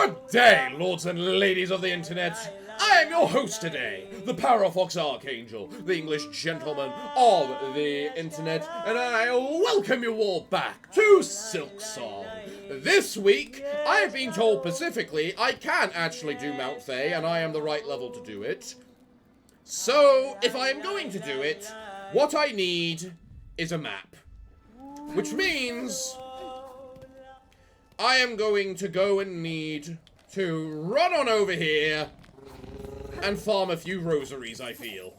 Good day, lords and ladies of the internet. I am your host today, the Parafox Archangel, the English gentleman of the internet, and I welcome you all back to Silksong. This week, I have been told specifically I can actually do Mount Thay, and I am the right level to do it. So, if I am going to do it, what I need is a map. Which means I am going to go and need to run on over here and farm a few rosaries, I feel.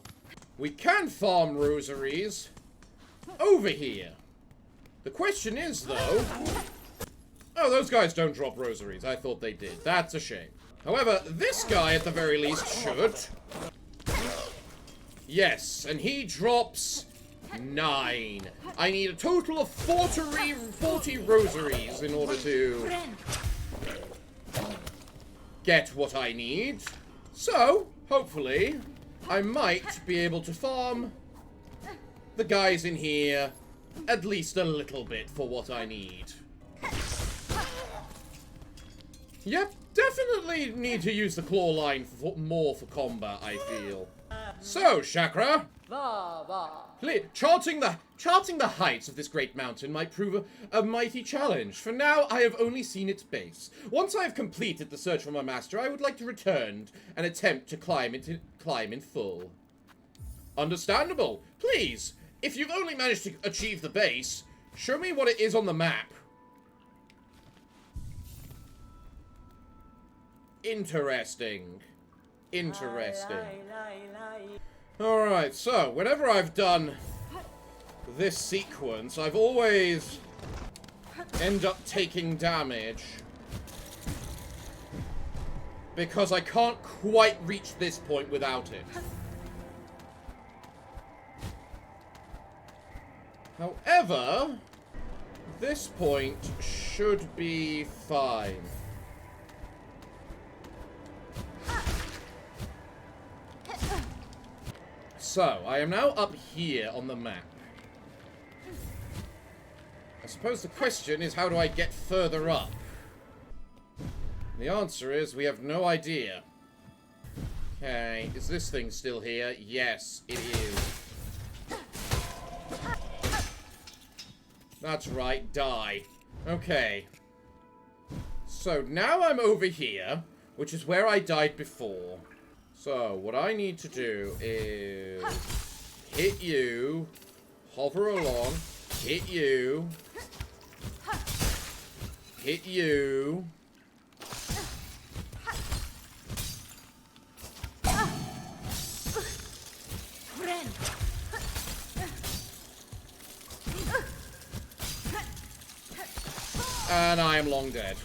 We can farm rosaries over here. The question is, though... Oh, those guys don't drop rosaries. I thought they did. That's a shame. However, this guy, at the very least, should. Yes, and he drops 9. I need a total of 40 rosaries in order to get what I need. So, hopefully, I might be able to farm the guys in here at least a little bit for what I need. Yep, definitely need to use the claw line more for combat, I feel. So, Chakra, please, charting the heights of this great mountain might prove a mighty challenge. For now, I have only seen its base. Once I have completed the search for my master, I would like to return and attempt to climb in full. Understandable. Please, if you've only managed to achieve the base, show me what it is on the map. Interesting. Alright, so, whenever I've done this sequence, I've always end up taking damage because I can't quite reach this point without it. However, this point should be fine. So, I am now up here on the map. I suppose the question is, how do I get further up? The answer is, we have no idea. Okay, is this thing still here? Yes, it is. That's right, die. Okay. So, now I'm over here, which is where I died before. So, what I need to do is hit you, hover along, hit you, hit you, and I am long dead.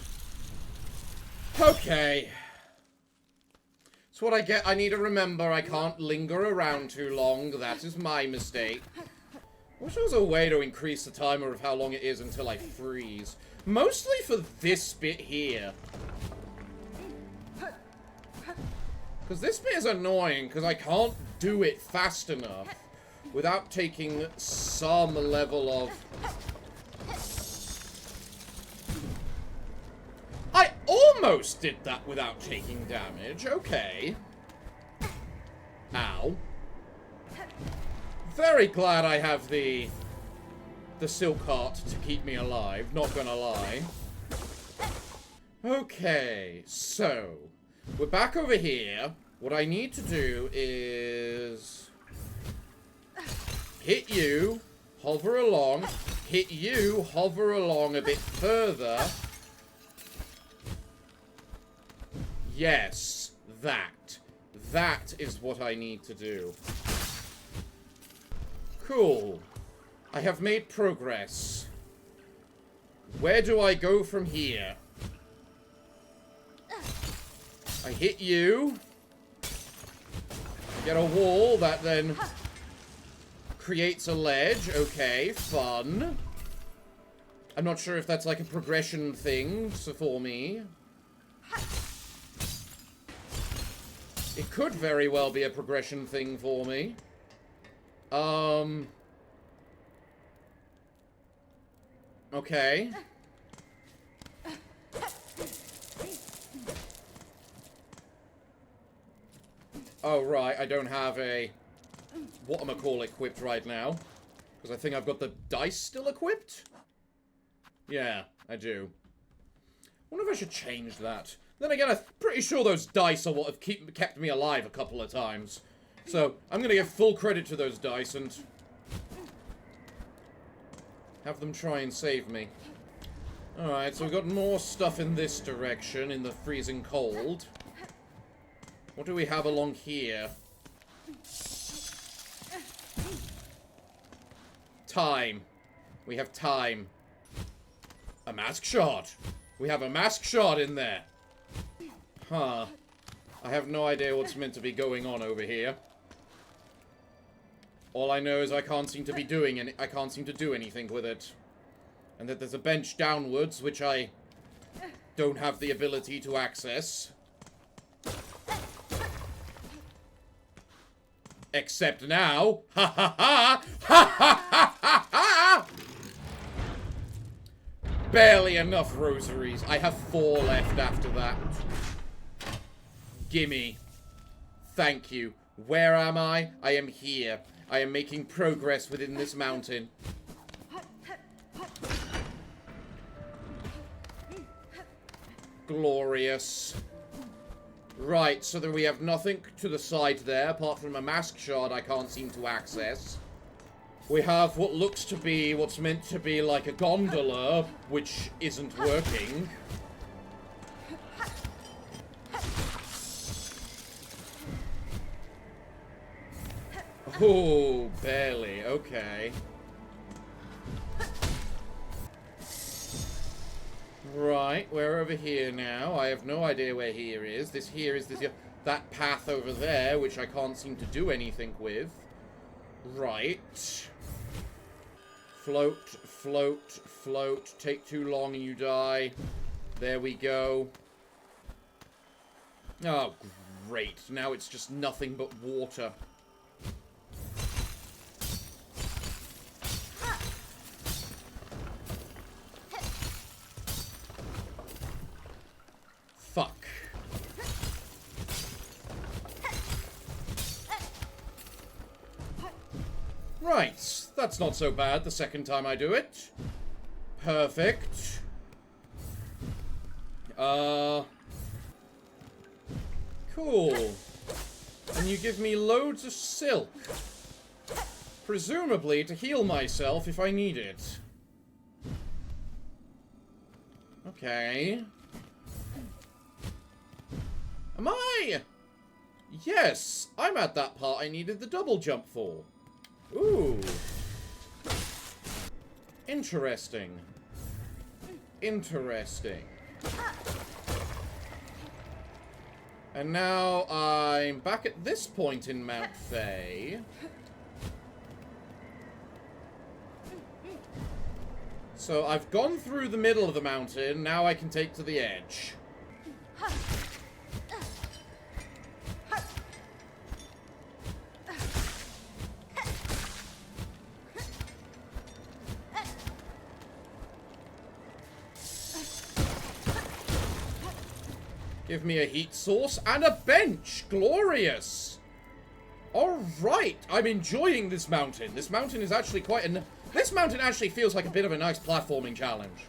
Okay. That's what I get. I need to remember I can't linger around too long. That is my mistake. I wish there was a way to increase the timer of how long it is until I freeze. Mostly for this bit here. Because this bit is annoying, because I can't do it fast enough without taking some level of... I almost did that without taking damage. Okay. Ow. Very glad I have the silk heart to keep me alive, not gonna lie. Okay, so we're back over here. What I need to do is hit you, hover along, hit you, hover along a bit further. Yes, that. That is what I need to do. Cool. I have made progress. Where do I go from here? I hit you. Get a wall that then creates a ledge. Okay, fun. I'm not sure if that's like a progression thing for me. It could very well be a progression thing for me. Okay. Oh, right, I don't have a whatchamacall equipped right now. Because I think I've got the dice still equipped? Yeah, I do. I wonder if I should change that. Then again, I'm pretty sure those dice are what have kept me alive a couple of times. So, I'm gonna give full credit to those dice and have them try and save me. Alright, so we've got more stuff in this direction, in the freezing cold. What do we have along here? Time. We have time. A mask shard. We have a mask shard in there. Huh. I have no idea what's meant to be going on over here. All I know is I can't seem to be doing any— I can't seem to do anything with it. And that there's a bench downwards, which I don't have the ability to access. Except now. Ha ha ha! Ha ha ha ha ha! Barely enough rosaries. I have 4 left after that. Gimme. Thank you. Where am I? I am here. I am making progress within this mountain. Glorious. Right, so then we have nothing to the side there, apart from a mask shard I can't seem to access. We have what looks to be what's meant to be like a gondola, which isn't working. Oh, barely. Okay. Right, we're over here now. I have no idea where here is. This here is that path over there, which I can't seem to do anything with. Right. Float, float, float. Take too long and you die. There we go. Oh, great. Now it's just nothing but water. Fuck. Right, that's not so bad the second time I do it. Perfect. Cool. And you give me loads of silk. Presumably to heal myself if I need it. Okay. Am I? Yes, I'm at that part I needed the double jump for. Ooh. Interesting. Interesting. And now I'm back at this point in Mount Fae. So I've gone through the middle of the mountain, now I can take to the edge. Give me a heat source and a bench! Glorious! Alright, I'm enjoying this mountain. This mountain is actually quite a... This mountain actually feels like a bit of a nice platforming challenge.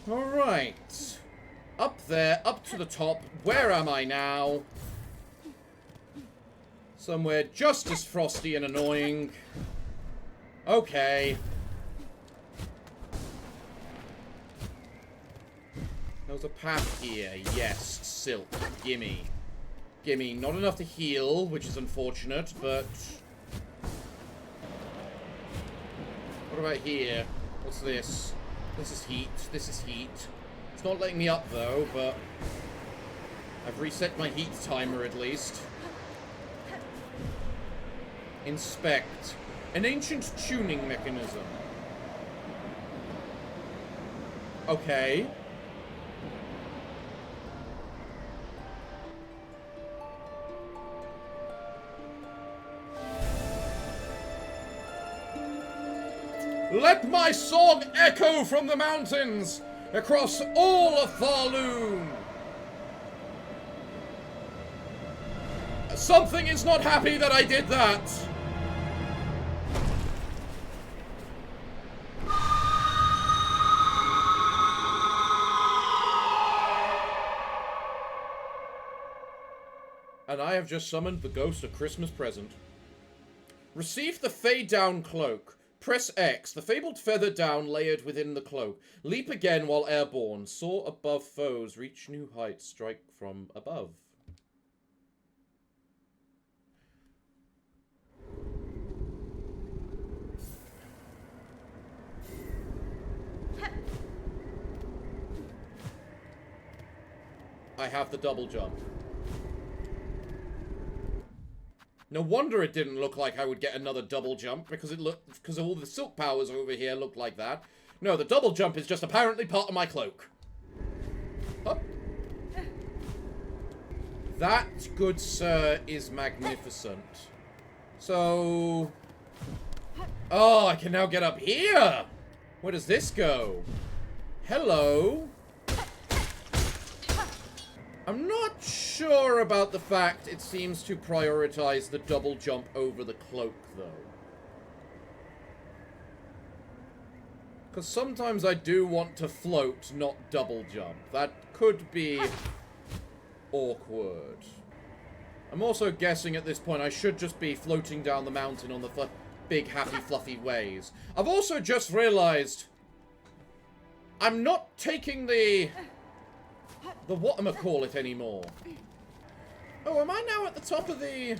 Alright. Up there, up to the top. Where am I now? Somewhere just as frosty and annoying. Okay. There's a path here. Yes, silk. Gimme. Gimme. Not enough to heal, which is unfortunate, but... What about here? What's this? This is heat. This is heat. It's not letting me up, though, but... I've reset my heat timer, at least. Inspect. An ancient tuning mechanism. Okay. Let my song echo from the mountains across all of Farloon. Something is not happy that I did that. And I have just summoned the ghost of Christmas present. Receive the fade down cloak. Press X. The fabled feather down layered within the cloak. Leap again while airborne. Soar above foes. Reach new heights. Strike from above. I have the double jump. No wonder it didn't look like I would get another double jump, because all the silk powers over here looked like that. No, the double jump is just apparently part of my cloak. Up. That, good sir, is magnificent. So... Oh, I can now get up here! Where does this go? Hello? I'm not sure about the fact it seems to prioritize the double jump over the cloak, though. Because sometimes I do want to float, not double jump. That could be awkward. I'm also guessing at this point I should just be floating down the mountain on the big, happy, fluffy ways. I've also just realized I'm not taking the whatchamacallit anymore. Oh, am I now at the top of the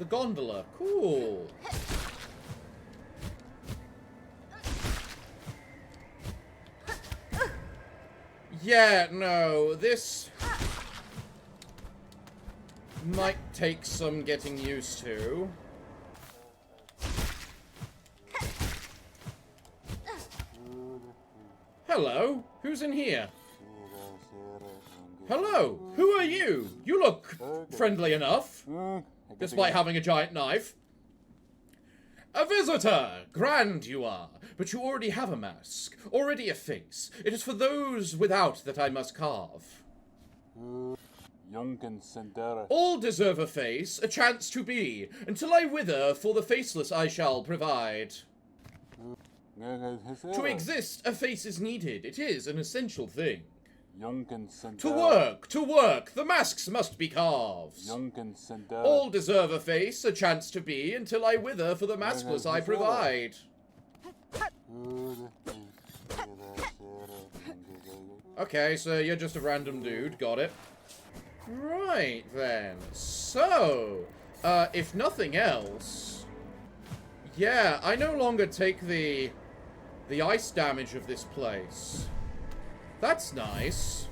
gondola? Cool. Yeah, no, this might take some getting used to. Hello, who's in here? Hello, who are you? You look friendly enough, despite having a giant knife. A visitor! Grand you are, but you already have a mask, already a face. It is for those without that I must carve. All deserve a face, a chance to be. Until I wither, for the faceless I shall provide. To exist, a face is needed. It is an essential thing. To work, the masks must be carved. All deserve a face, a chance to be, until I wither for the maskless I provide. Okay, so you're just a random dude, got it. Right, then. So, if nothing else... Yeah, I no longer take the ice damage of this place. That's nice.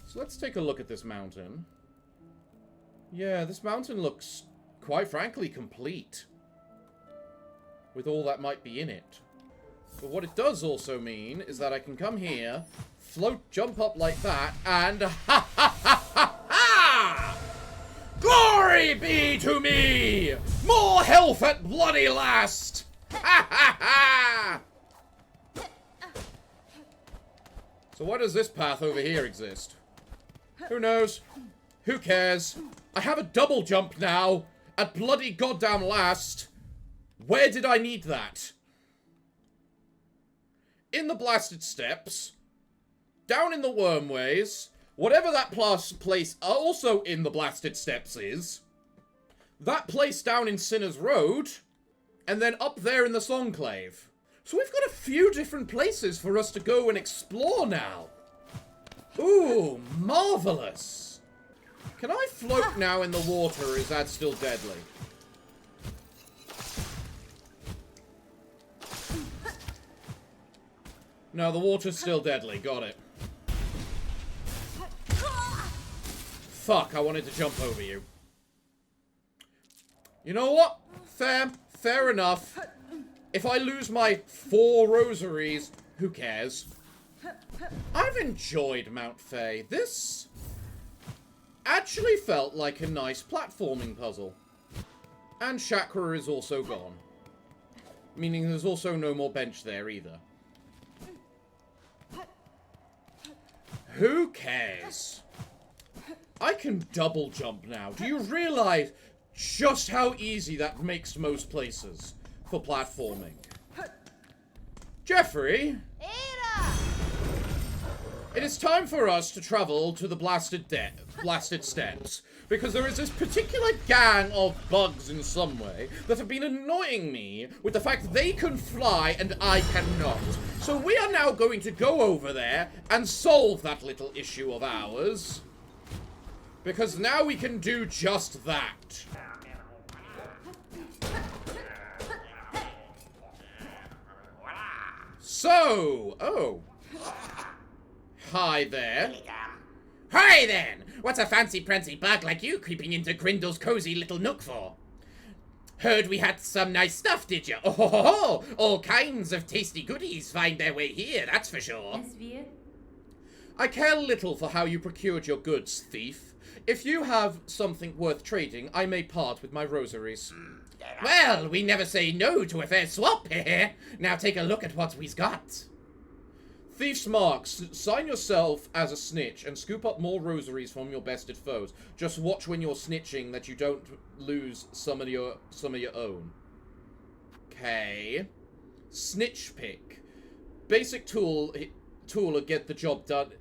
So let's take a look at this mountain. Yeah, this mountain looks, quite frankly, complete. With all that might be in it. But what it does also mean is that I can come here, float, jump up like that, and ha ha ha ha ha! Glory be to me! More health at bloody last! Ha ha ha! So why does this path over here exist? Who knows? Who cares? I have a double jump now! At bloody goddamn last! Where did I need that? In the blasted steps. Down in the wormways. Whatever that place also in the blasted steps is. That place down in Sinner's Road. And then up there in the Songclave. So we've got a few different places for us to go and explore now. Ooh, marvelous. Can I float now in the water, or is that still deadly? No, the water's still deadly. Got it. Fuck, I wanted to jump over you. You know what? Fair enough. If I lose my 4 rosaries, who cares? I've enjoyed Mount Fae. This actually felt like a nice platforming puzzle. And Chakra is also gone. Meaning there's also no more bench there either. Who cares? I can double jump now. Do you realize just how easy that makes most places for platforming? Jeffrey? Ada! It is time for us to travel to the blasted steps, because there is this particular gang of bugs in some way that have been annoying me with the fact that they can fly and I cannot. So we are now going to go over there and solve that little issue of ours, because now we can do just that. So, oh. Hi there. Hi then! What's a fancy-prancy bug like you creeping into Grindel's cozy little nook for? Heard we had some nice stuff, did you? Oh ho ho ho! All kinds of tasty goodies find their way here, that's for sure. I care little for how you procured your goods, thief. If you have something worth trading, I may part with my rosaries. Well, we never say no to a fair swap here. Now take a look at what we've got. Thief's marks. Sign yourself as a snitch and scoop up more rosaries from your bested foes. Just watch when you're snitching that you don't lose some of your own. Okay. Snitch pick. Basic tool to get the job done.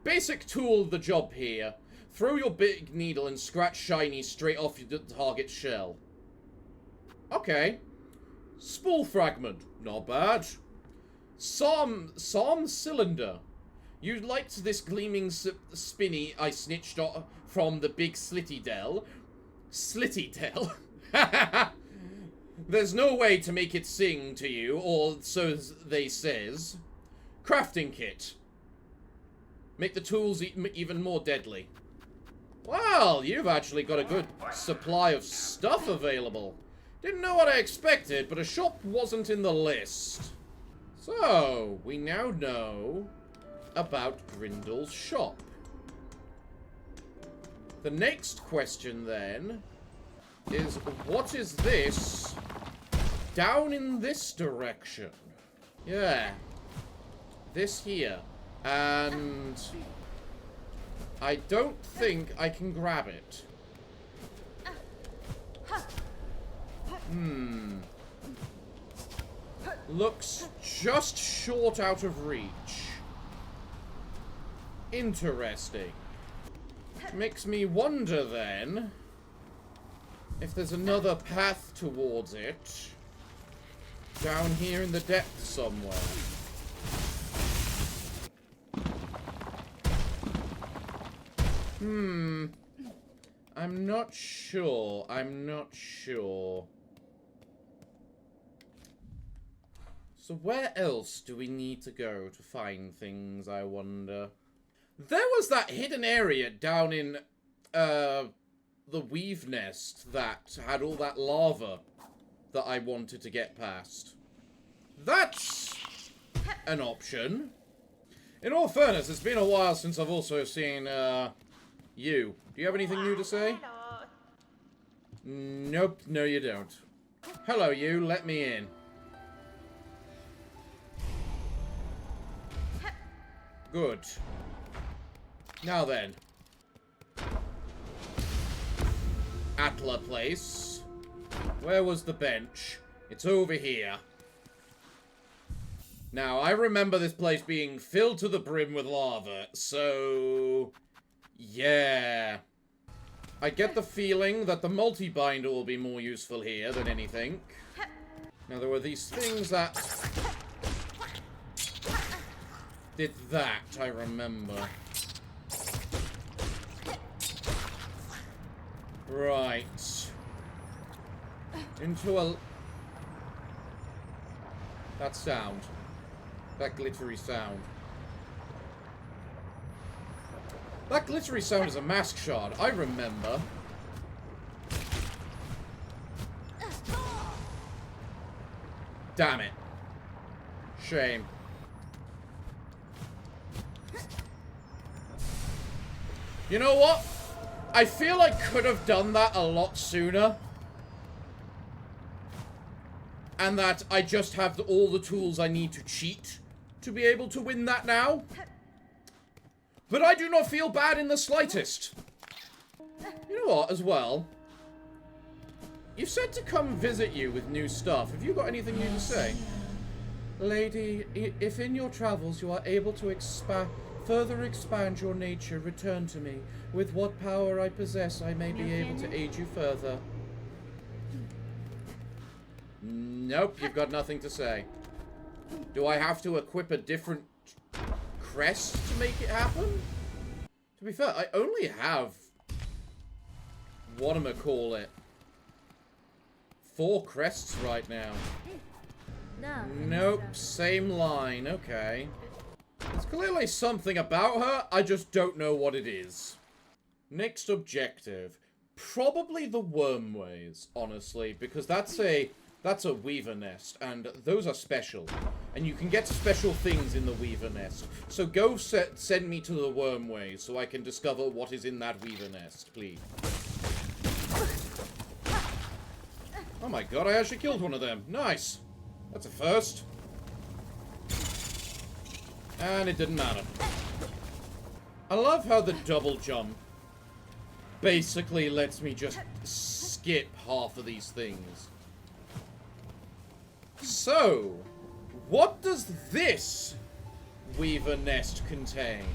Basic tool the job here. Throw your big needle and scratch shiny straight off your target shell. Okay. Spool fragment. Not bad. Psalm cylinder. You liked this gleaming spinny I snitched from the big slitty dell. Slitty dell? There's no way to make it sing to you, or so they says. Crafting kit. Make the tools even more deadly. Well, you've actually got a good supply of stuff available. Didn't know what I expected, but a shop wasn't in the list. So, we now know about Grindel's shop. The next question, then, is what is this down in this direction? Yeah. This here. And I don't think I can grab it. Looks just short out of reach. Interesting. Makes me wonder, then, if there's another path towards it. Down here in the depths somewhere. I'm not sure. So where else do we need to go to find things, I wonder? There was that hidden area down in, the weave nest that had all that lava that I wanted to get past. That's an option. In all fairness, it's been a while since I've also seen, you. Do you have anything new to say? Nope, no you don't. Hello, you. Let me in. Good. Now then. Atla place. Where was the bench? It's over here. Now, I remember this place being filled to the brim with lava, so... yeah. I get the feeling that the multi-binder will be more useful here than anything. Now, there were these things that... did that, I remember. Right. Into a... that sound. That glittery sound. That glittery sound is a mask shard. I remember. Damn it. Shame. You know what? I feel I could have done that a lot sooner. and that I just have all the tools I need to cheat to be able to win that now. But I do not feel bad in the slightest. You know what, as well? You've said to come visit you with new stuff. Have you got anything new to say? Lady, if in your travels you are able to further expand your nature, return to me. With what power I possess, I may be able to aid you further. Nope, you've got nothing to say. Do I have to equip a different crest to make it happen? To be fair, I only have... whatchamacallit? 4 crests right now. Nope, same line, okay. There's clearly something about her, I just don't know what it is. Next objective. Probably the wormways, honestly, because that's a weaver nest, and those are special. And you can get special things in the weaver nest. So go send me to the wormways so I can discover what is in that weaver nest, please. Oh my god, I actually killed one of them. Nice. That's a first. And it didn't matter. I love how the double jump basically lets me just skip half of these things. So, what does this weaver nest contain?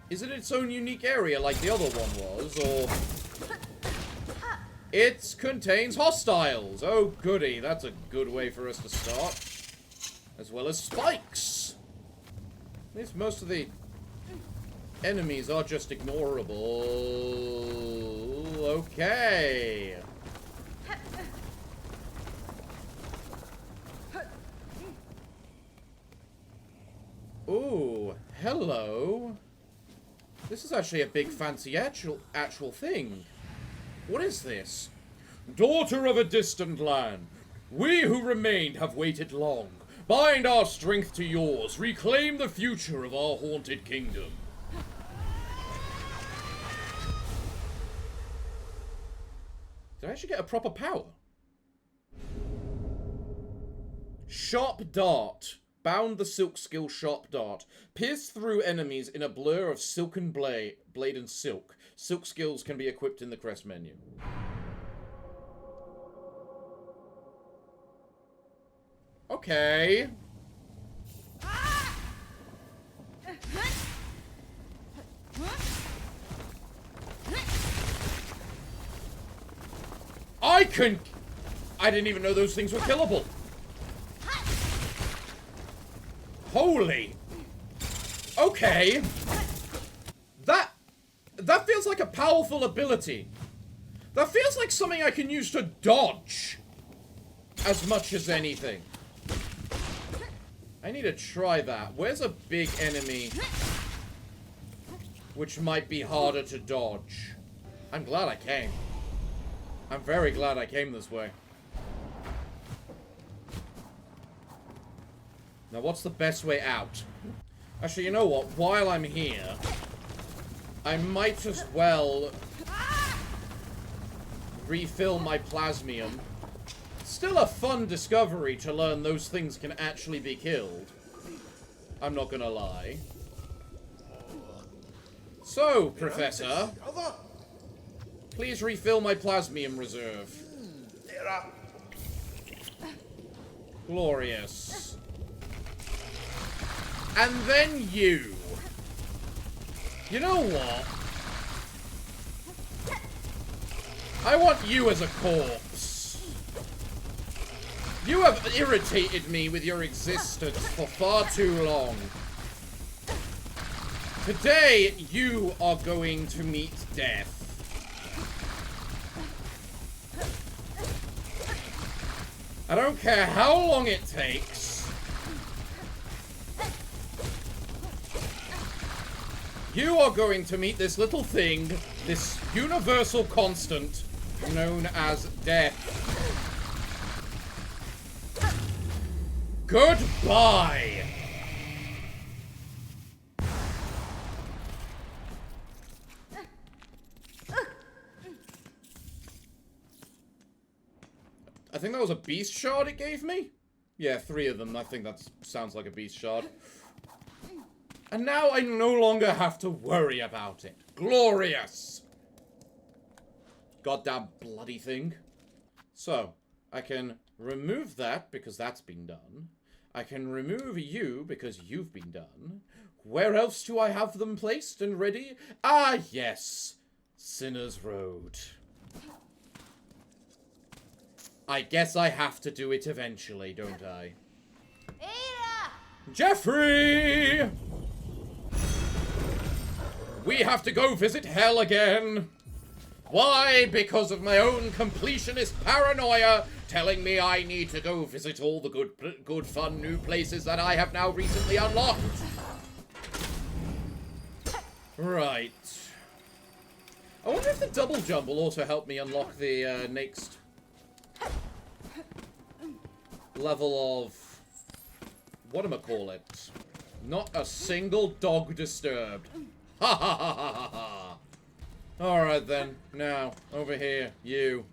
Is it its own unique area like the other one was, or... It contains hostiles! Oh goody, that's a good way for us to start. As well as spikes! At least most of the enemies are just ignorable. Okay. Ooh, hello. This is actually a big fancy actual thing. What is this? Daughter of a distant land, we who remained have waited long. Bind our strength to yours, reclaim the future of our haunted kingdom. Did I actually get a proper power? Sharp dart. Bound the silk skill sharp dart. Pierce through enemies in a blur of silken blade and silk. Silk skills can be equipped in the crest menu. Okay. I didn't even know those things were killable. Holy. Okay. That feels like a powerful ability. That feels like something I can use to dodge. As much as anything. I need to try that. Where's a big enemy which might be harder to dodge? I'm glad I came. I'm very glad I came this way. Now, what's the best way out? Actually, you know what? While I'm here, I might as well refill my plasmium. Still a fun discovery to learn those things can actually be killed. I'm not gonna lie. So, Professor, please refill my plasmium reserve. Glorious. And then you. You know what? I want you as a corpse. You have irritated me with your existence for far too long. Today, you are going to meet death. I don't care how long it takes. You are going to meet this little thing, this universal constant, known as death. Goodbye! I think that was a beast shard it gave me? Yeah, 3 of them. I think that sounds like a beast shard. And now I no longer have to worry about it. Glorious! Goddamn bloody thing. So, I can remove that because that's been done. I can remove you because you've been done. Where else do I have them placed and ready? Ah, yes. Sinner's Road. I guess I have to do it eventually, don't I? Jeffrey! We have to go visit hell again. Why? Because of my own completionist paranoia telling me I need to go visit all the good fun new places that I have now recently unlocked. Right. I wonder if the double jump will also help me unlock the next level of whatchamacallit. Not a single dog disturbed. Ha ha ha ha ha ha. Alright then. Now, over here, you.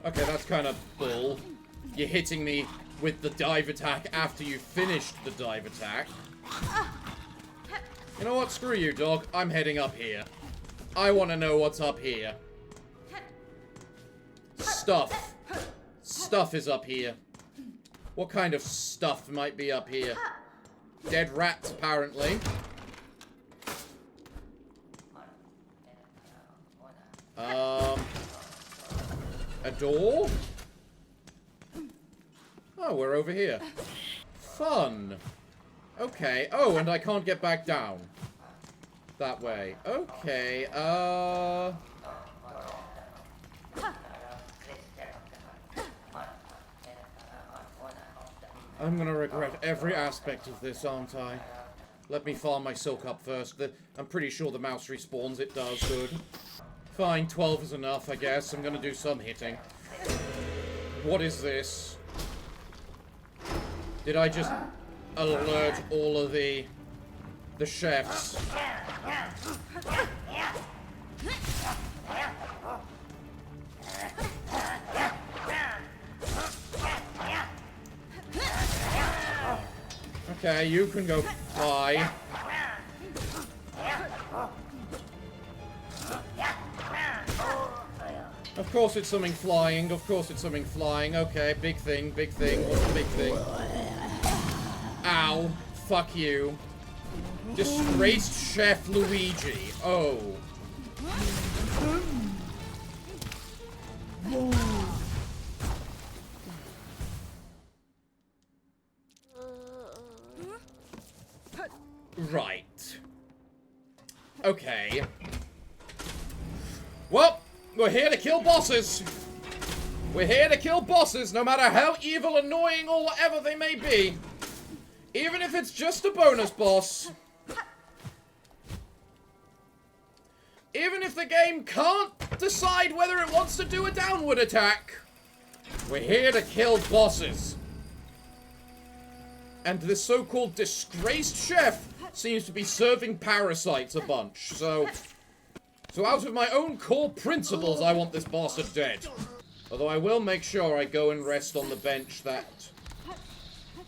Okay, that's kind of bull. You're hitting me with the dive attack after you finished the dive attack. You know what? Screw you, dog. I'm heading up here. I want to know what's up here. Stuff. Stuff is up here. What kind of stuff might be up here? Dead rats, apparently. A door? Oh, we're over here. Fun. Okay. Oh, and I can't get back down. That way. Okay, I'm gonna regret every aspect of this, aren't I? Let me farm my silk up first. I'm pretty sure the mouse respawns. It does. Good. Fine, 12 is enough, I guess. I'm gonna do some hitting. What is this? Did I just alert all of the chefs? Okay, you can go fly. Of course it's something flying. Of course it's something flying. Okay, big thing, big thing. What's the big thing? Ow. Fuck you. Disgraced Chef Luigi. Oh. Right. Okay. Well, we're here to kill bosses. We're here to kill bosses, no matter how evil, annoying, or whatever they may be. Even if it's just a bonus boss. Even if the game can't decide whether it wants to do a downward attack. We're here to kill bosses. And this so-called disgraced chef seems to be serving parasites a bunch, so out of my own core principles, I want this bastard dead. Although I will make sure I go and rest on the bench that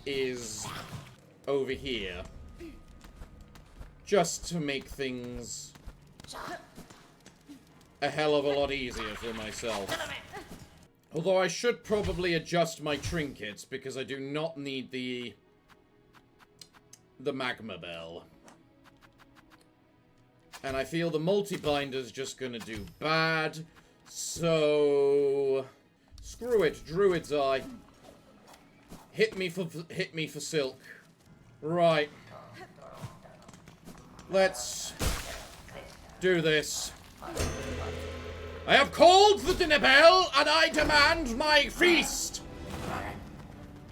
is over here. Just to make things a hell of a lot easier for myself. Although I should probably adjust my trinkets, because I do not need the magma bell. And I feel the multi-binder's just gonna do bad. So screw it, Druid's Eye. Hit me for silk. Right. Let's do this. I have called the dinner bell, and I demand my feast.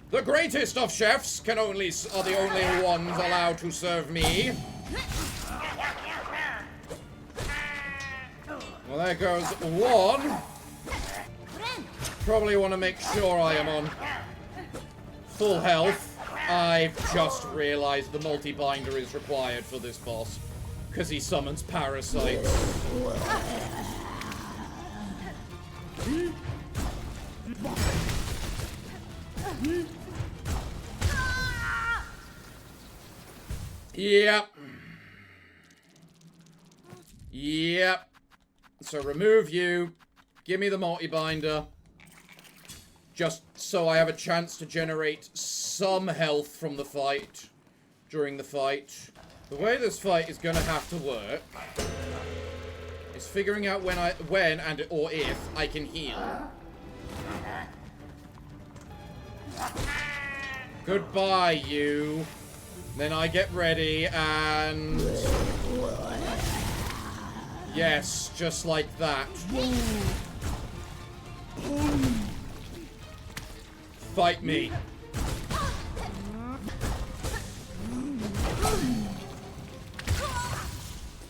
The greatest of chefs are the only ones allowed to serve me. Well, there goes one. Probably want to make sure I am on full health. I've just realized the multi-binder is required for this boss. Because he summons parasites. Yep. Yep. So remove you. Give me the multi-binder. Just so I have a chance to generate some health from the fight. During the fight. The way this fight is gonna have to work is figuring out when and or if I can heal. Goodbye, you. Then I get ready and... Yes, just like that. Fight me.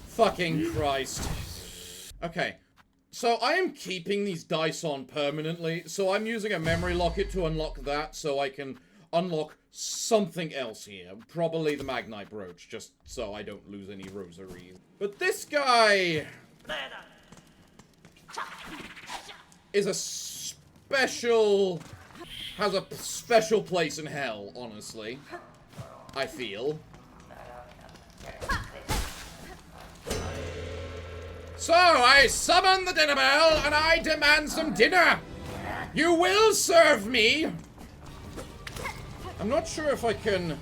Fucking Christ. Okay. So I am keeping these dice on permanently, so I'm using a memory locket to unlock that so I can unlock something else here. Probably the Magnite Brooch, just so I don't lose any rosaries. But this guy is a special... has a special place in hell, honestly. I feel. So, I summon the dinner bell, and I demand some dinner! You will serve me! I'm not sure if I can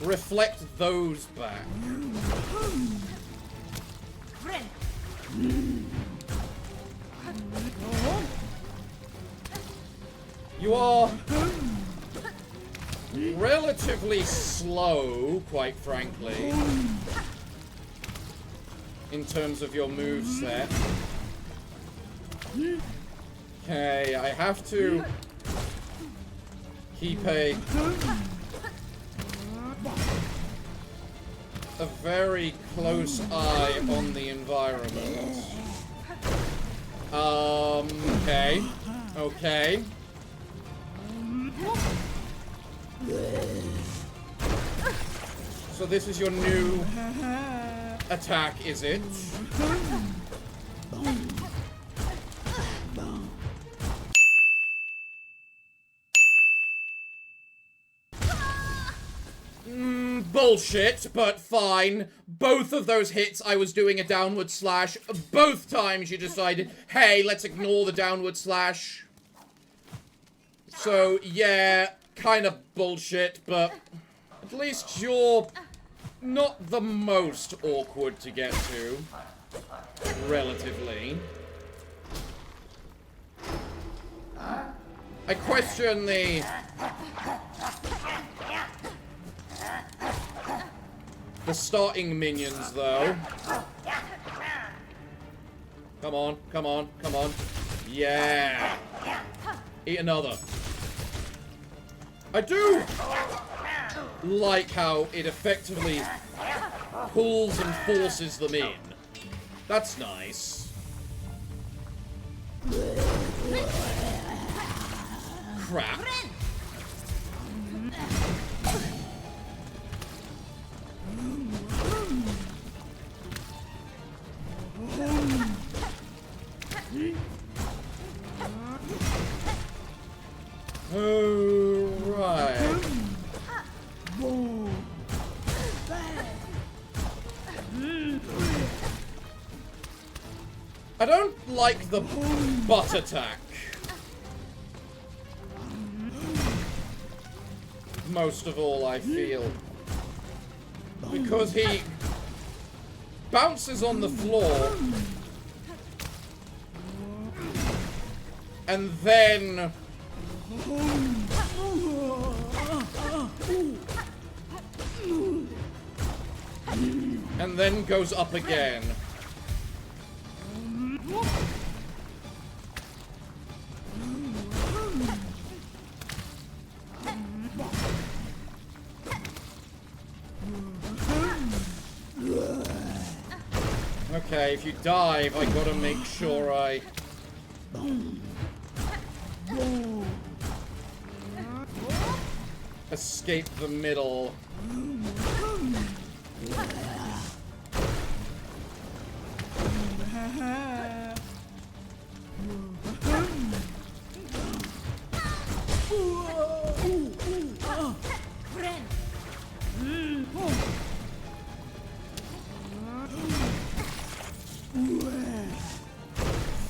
reflect those back. You are relatively slow, quite frankly, in terms of your moveset. Okay, I have to keep a very close eye on the environment. Okay. Okay. So this is your new attack, is it? Bullshit, but fine. Both of those hits I was doing a downward slash. Both times you decided, hey, let's ignore the downward slash. So, yeah, kind of bullshit, but at least you're not the most awkward to get to. Relatively. I question the starting minions, though. Come on, come on, come on. Yeah. Eat another. I do like how it effectively pulls and forces them in. That's nice. Crap. Oh, right. I don't like the butt attack. Most of all, I feel. Because he bounces on the floor and then goes up again. Okay, if you dive, I gotta make sure I escape the middle.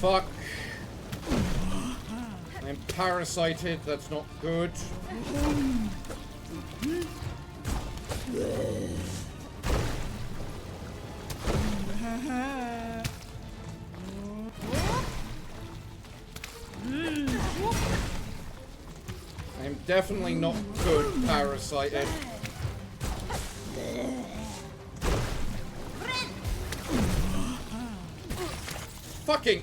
Fuck. I'm parasited, that's not good. I'm definitely not good parasited. Fucking...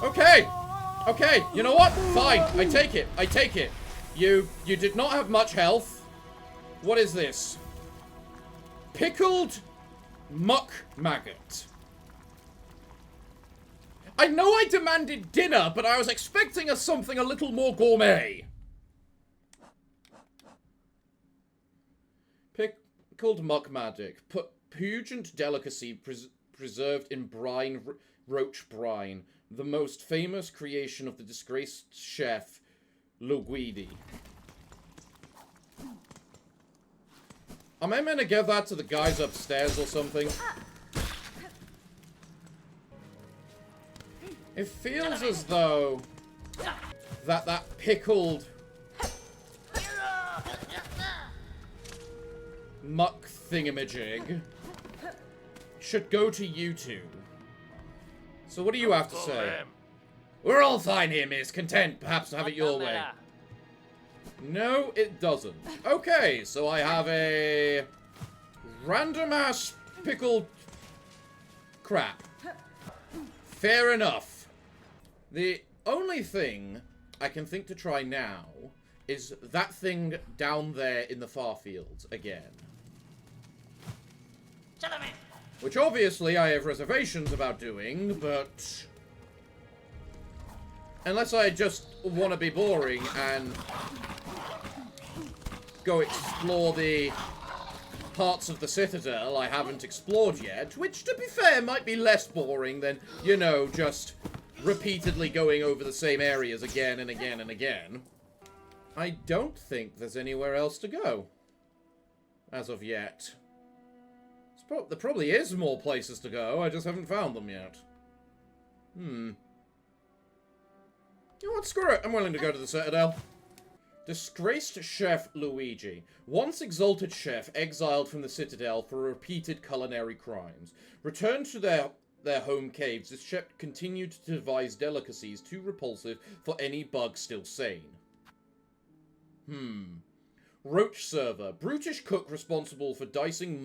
Okay! Okay, you know what? Fine, I take it. I take it. You did not have much health. What is this? Pickled muck maggot. I know I demanded dinner, but I was expecting something a little more gourmet. Pickled muck maggot. Pungent delicacy preserved in brine, roach brine. The most famous creation of the disgraced chef, Luigi. Am I meant to give that to the guys upstairs or something? It feels as though that pickled muck thingamajig should go to you two. So what do you have to say? We're all fine here, miss. Content, perhaps to have it your way. No, it doesn't. Okay, so I have a random-ass pickled crap. Fair enough. The only thing I can think to try now is that thing down there in the far fields again. Which obviously I have reservations about doing, but... unless I just want to be boring and go explore the parts of the Citadel I haven't explored yet, which, to be fair, might be less boring than, you know, just repeatedly going over the same areas again and again and again. I don't think there's anywhere else to go. As of yet. There probably is more places to go, I just haven't found them yet. You know what, screw it, I'm willing to go to the Citadel. Disgraced chef Luigi. Once exalted chef, exiled from the Citadel for repeated culinary crimes. Returned to their home caves, this chef continued to devise delicacies too repulsive for any bug still sane. Roach server. Brutish cook responsible for dicing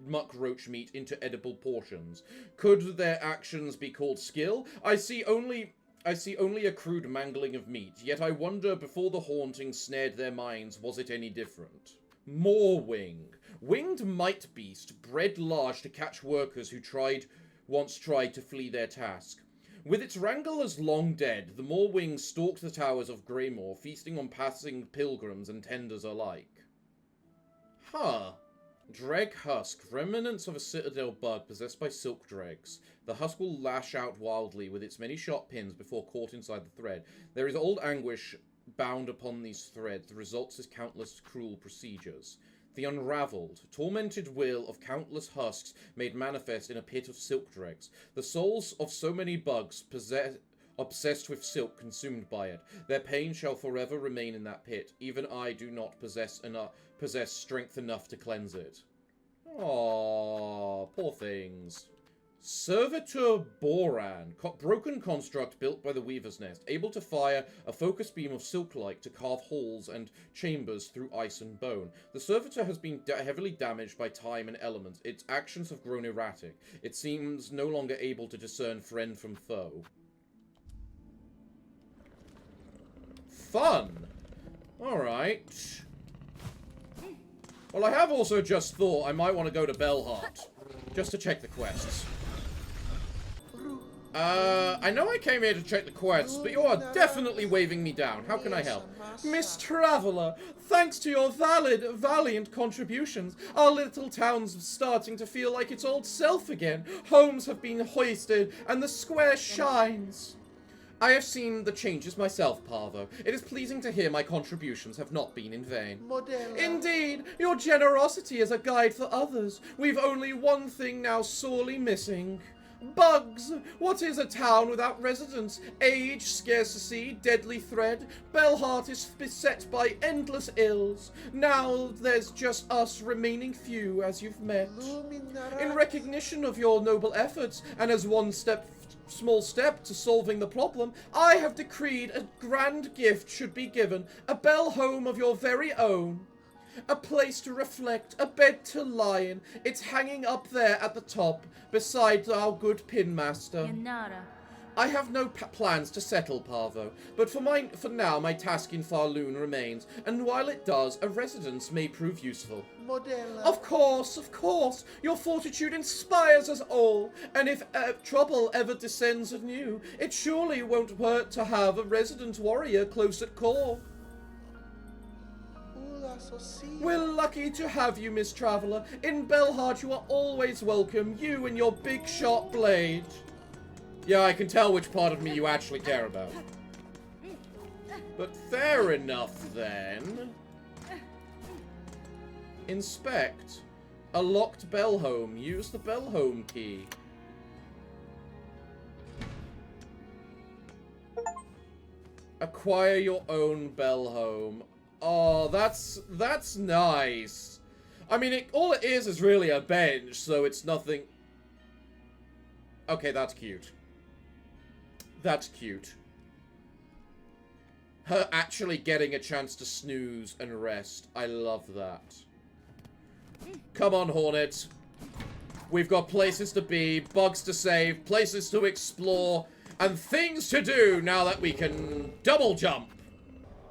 muck roach meat into edible portions. Could their actions be called skill? I see only a crude mangling of meat, yet I wonder before the haunting snared their minds, was it any different? More wing. Winged might beast, bred large to catch workers who once tried to flee their task. With its wranglers long dead, the more wings stalked the towers of Greymore, feasting on passing pilgrims and tenders alike. Huh. Dreg husk, remnants of a citadel bug possessed by silk dregs. The husk will lash out wildly with its many sharp pins before caught inside the thread. There is old anguish bound upon these threads. The results is countless cruel procedures. The unraveled, tormented will of countless husks made manifest in a pit of silk dregs. The souls of so many bugs obsessed with silk consumed by it. Their pain shall forever remain in that pit. Even I do not possess strength enough to cleanse it. Aww, poor things. Servitor Boran, broken construct built by the Weaver's Nest, able to fire a focus beam of silk-like to carve halls and chambers through ice and bone. The servitor has been heavily damaged by time and elements. Its actions have grown erratic. It seems no longer able to discern friend from foe. Fun! Alright. Well, I have also just thought I might want to go to Belheart. Just to check the quests. I know I came here to check the quests, but you are definitely waving me down. How can I help? Miss Traveller, thanks to your valiant contributions, our little town's starting to feel like its old self again. Homes have been hoisted, and the square shines. I have seen the changes myself, Parvo. It is pleasing to hear my contributions have not been in vain. Indeed, your generosity is a guide for others. We've only one thing now sorely missing. Bugs! What is a town without residents? Age, scarcity, deadly threat. Belheart is beset by endless ills. Now there's just us remaining few as you've met. In recognition of your noble efforts, and as one small step to solving the problem, I have decreed a grand gift should be given. A bell home of your very own. A place to reflect, a bed to lie in. It's hanging up there at the top, beside our good pinmaster. I have no plans to settle, Parvo, but for now my task in Farloon remains, and while it does, a residence may prove useful. Of course, your fortitude inspires us all, and if trouble ever descends anew, it surely won't hurt to have a resident warrior close at call. We're lucky to have you, Miss Traveller. In Belheart you are always welcome, you and your big sharp blade. Yeah, I can tell which part of me you actually care about. But fair enough, then. Inspect. A locked bell home. Use the bell home key. Acquire your own bell home. Oh, that's nice. I mean, all it is really a bench, so it's nothing. Okay, that's cute. That's cute. Her actually getting a chance to snooze and rest. I love that. Come on, Hornet. We've got places to be, bugs to save, places to explore, and things to do now that we can double jump.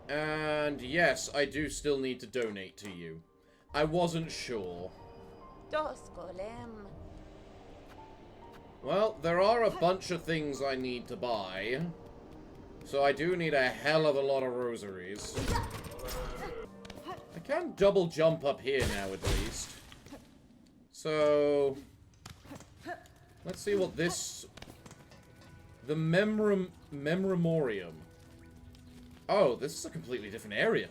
And yes, I do still need to donate to you. I wasn't sure. Well, there are a bunch of things I need to buy. So I do need a hell of a lot of rosaries. I can double jump up here now, at least. So let's see what this... The Memoriam. Oh, this is a completely different area.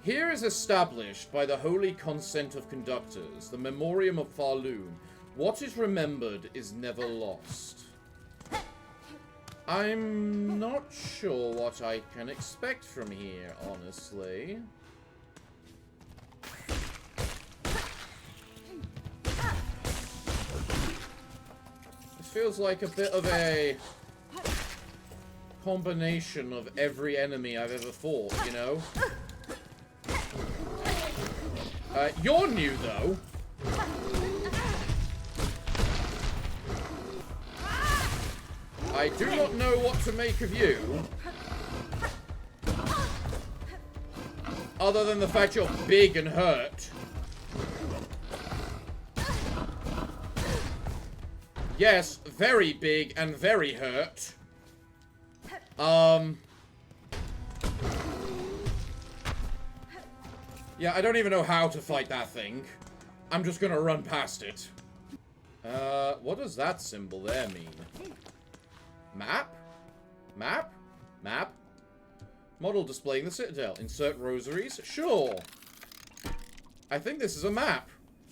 Here is established by the holy consent of conductors, the Memoriam of Farloon. What is remembered is never lost. I'm not sure what I can expect from here, honestly. This feels like a bit of a combination of every enemy I've ever fought, you know? You're new, though. I do not know what to make of you. Other than the fact you're big and hurt. Yes, very big and very hurt. Yeah, I don't even know how to fight that thing. I'm just gonna run past it. What does that symbol there mean? Map? Map? Map? Model displaying the citadel. Insert rosaries? Sure. I think this is a map.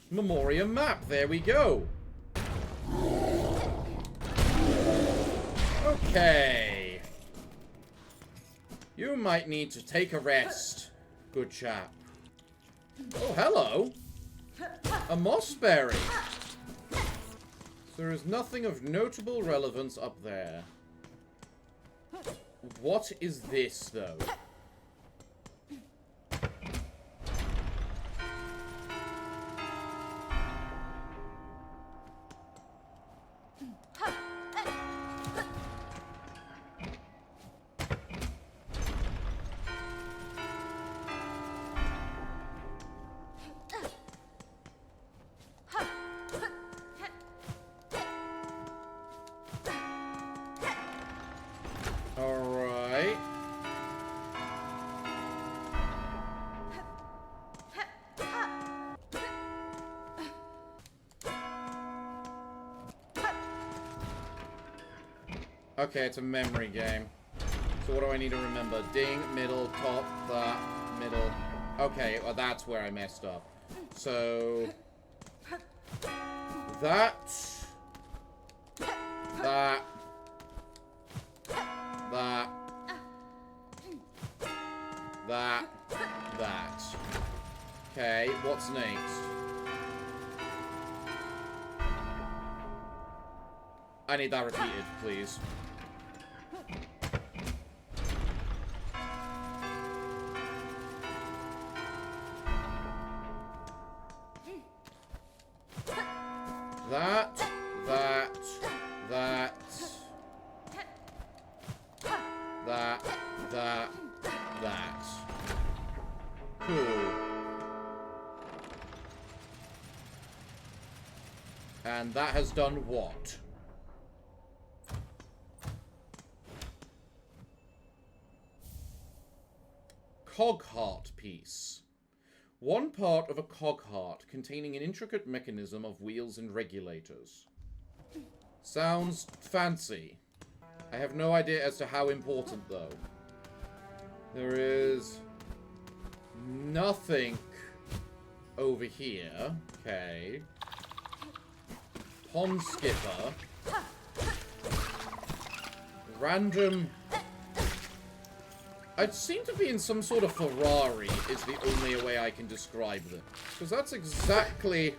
Memoriam map. There we go. Okay. You might need to take a rest, good chap. Oh, hello. A mossberry. There is nothing of notable relevance up there. What is this, though? Okay, it's a memory game. So what do I need to remember? Ding, middle, top, that, middle. Okay, well that's where I messed up. So... That... That... That... That... That. Okay, what's next? I need that repeated, please. That, that, that, that, that, that. Cool. And that has done what? Cog heart piece. One part of a cog heart containing an intricate mechanism of wheels and regulators. Sounds fancy. I have no idea as to how important, though. There is nothing over here. Okay. Pond skipper. Random... I'd seem to be in some sort of Ferrari, is the only way I can describe them. Because that's exactly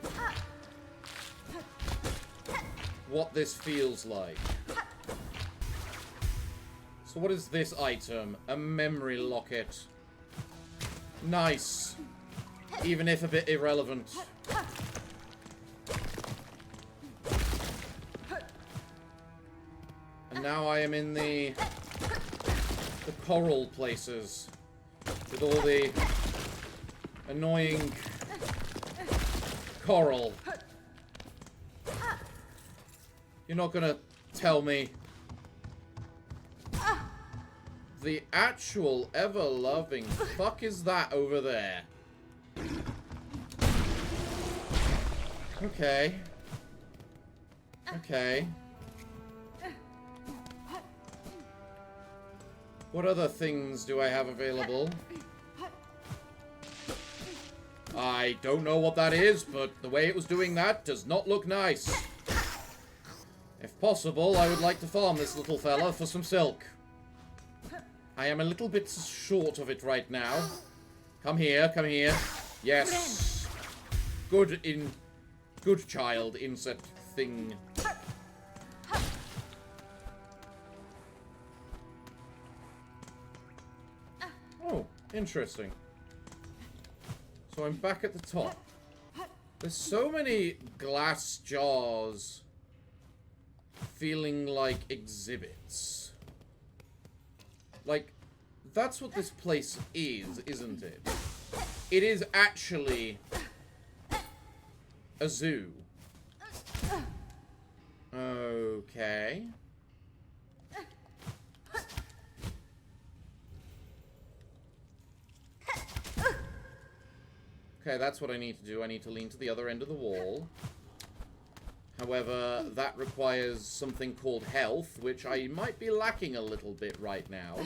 what this feels like. So what is this item? A memory locket. Nice. Even if a bit irrelevant. And now I am in the coral places with all the annoying coral. You're not gonna tell me the actual ever-loving fuck is that over there? Okay. Okay. What other things do I have available? I don't know what that is, but the way it was doing that does not look nice. If possible, I would like to farm this little fella for some silk. I am a little bit short of it right now. Come here, come here. Yes. Good child, insect thing. Oh, interesting. So I'm back at the top. There's so many glass jars feeling like exhibits. Like, that's what this place is, isn't it? It is actually a zoo. Okay. Okay, that's what I need to do. I need to lean to the other end of the wall. However, that requires something called health, which I might be lacking a little bit right now.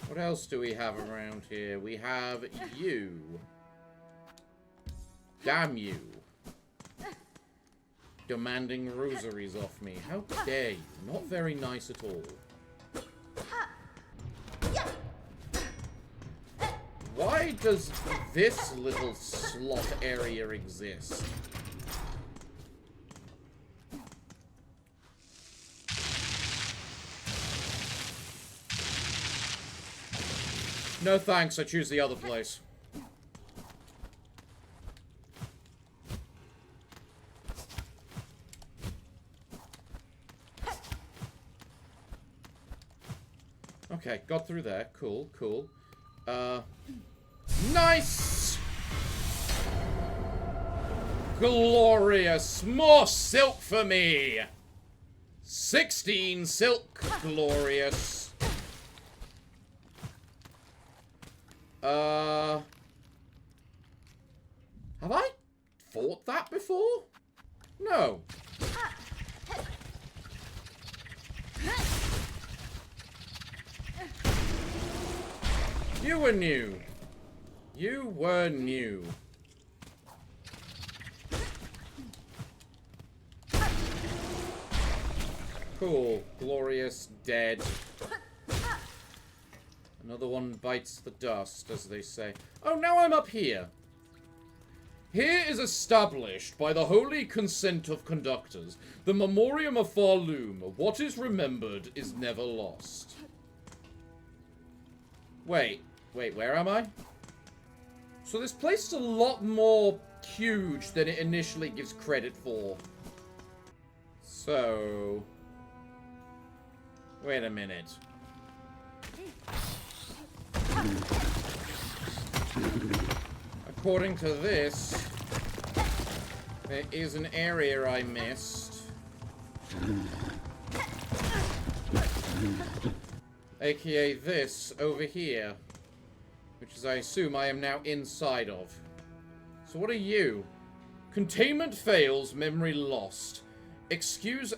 What else do we have around here? We have you. Damn you. Demanding rosaries off me. How dare you? Not very nice at all. Why does this little slot area exist? No thanks, I choose the other place. Okay, got through there. Cool, cool. Nice! Glorious! More silk for me! 16 silk. Glorious. Have I fought that before? No. You were new. You were new. Cool. Glorious. Dead. Another one bites the dust, as they say. Oh, now I'm up here. Here is established by the holy consent of conductors, the memoriam of Farloom. What is remembered is never lost. Wait, where am I? So this place is a lot more huge than it initially gives credit for. So... wait a minute. According to this, there is an area I missed. AKA this over here. Which is, I assume, I am now inside of. So what are you? Containment fails, memory lost. Excise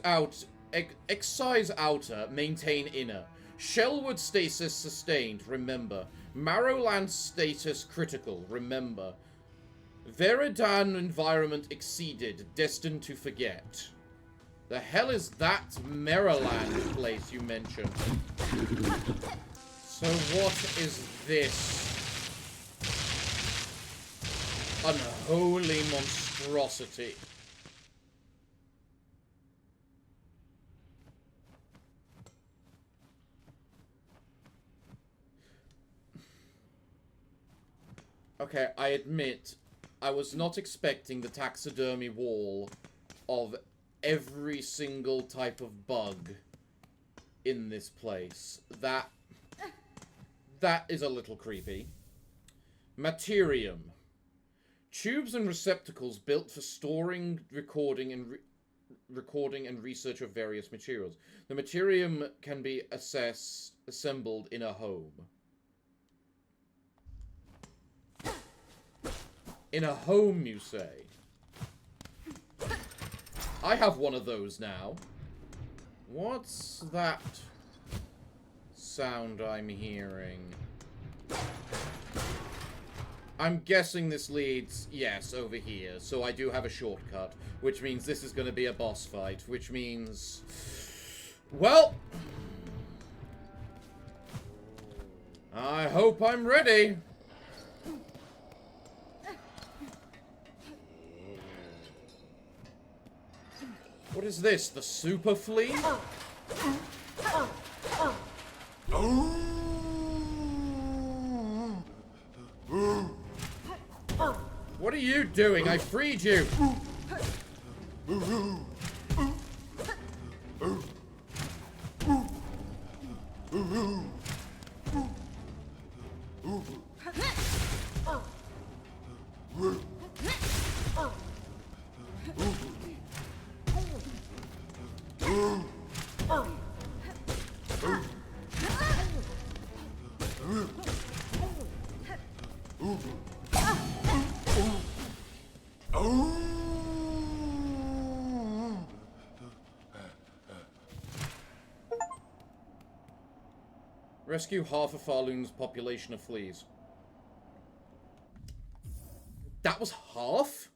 outer, maintain inner. Shellwood status sustained, remember. Marrowland status critical, remember. Veridan environment exceeded, destined to forget. The hell is that Maryland place you mentioned? So what is this? Unholy monstrosity. Okay, I admit, I was not expecting the taxidermy wall of every single type of bug in this place. That is a little creepy. Materium. Tubes and receptacles built for storing, recording, and research of various materials. The materium can be assembled in a home. In a home, you say? I have one of those now. What's that sound I'm hearing? I'm guessing this leads, yes, over here. So I do have a shortcut, which means this is going to be a boss fight, which means... well... I hope I'm ready. What is this? The super flea? What are you doing? I freed you. Rescue half of Farloon's population of fleas. That was half?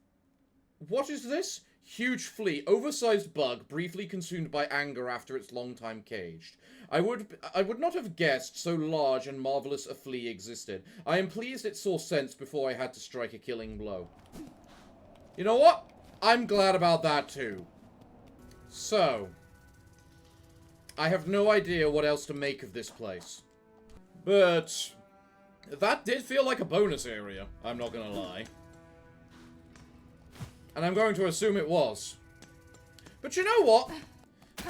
What is this? Huge flea, oversized bug, briefly consumed by anger after its long time caged. I would not have guessed so large and marvelous a flea existed. I am pleased it saw sense before I had to strike a killing blow. You know what? I'm glad about that too. So, I have no idea what else to make of this place. But that did feel like a bonus area, I'm not gonna lie. And I'm going to assume it was. But you know what?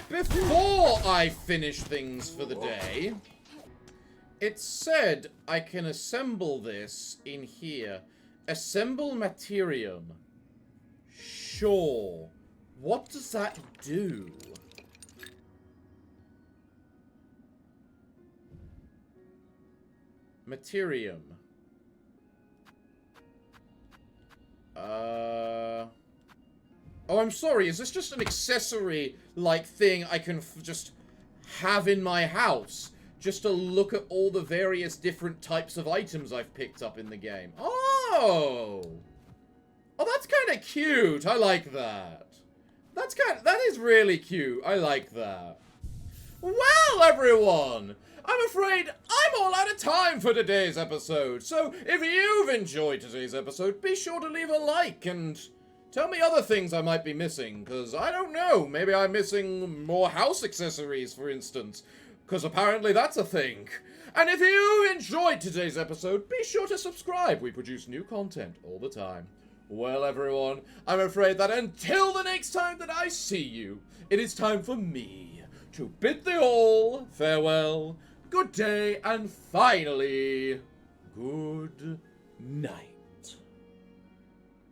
Before I finish things for the day, it said I can assemble this in here. Assemble materium. Sure. What does that do? Materium. Oh, I'm sorry. Is this just an accessory, like, thing I can just have in my house just to look at all the various different types of items I've picked up in the game. Oh! Oh, that's kind of cute. I like that. That is really cute. I like that. Well, everyone, I'm afraid I'm all out of time for today's episode. So, if you've enjoyed today's episode, be sure to leave a like and tell me other things I might be missing, because I don't know. Maybe I'm missing more house accessories, for instance, because apparently that's a thing. And if you enjoyed today's episode, be sure to subscribe. We produce new content all the time. Well, everyone, I'm afraid that until the next time that I see you, it is time for me to bid thee all farewell, good day, and finally, good night.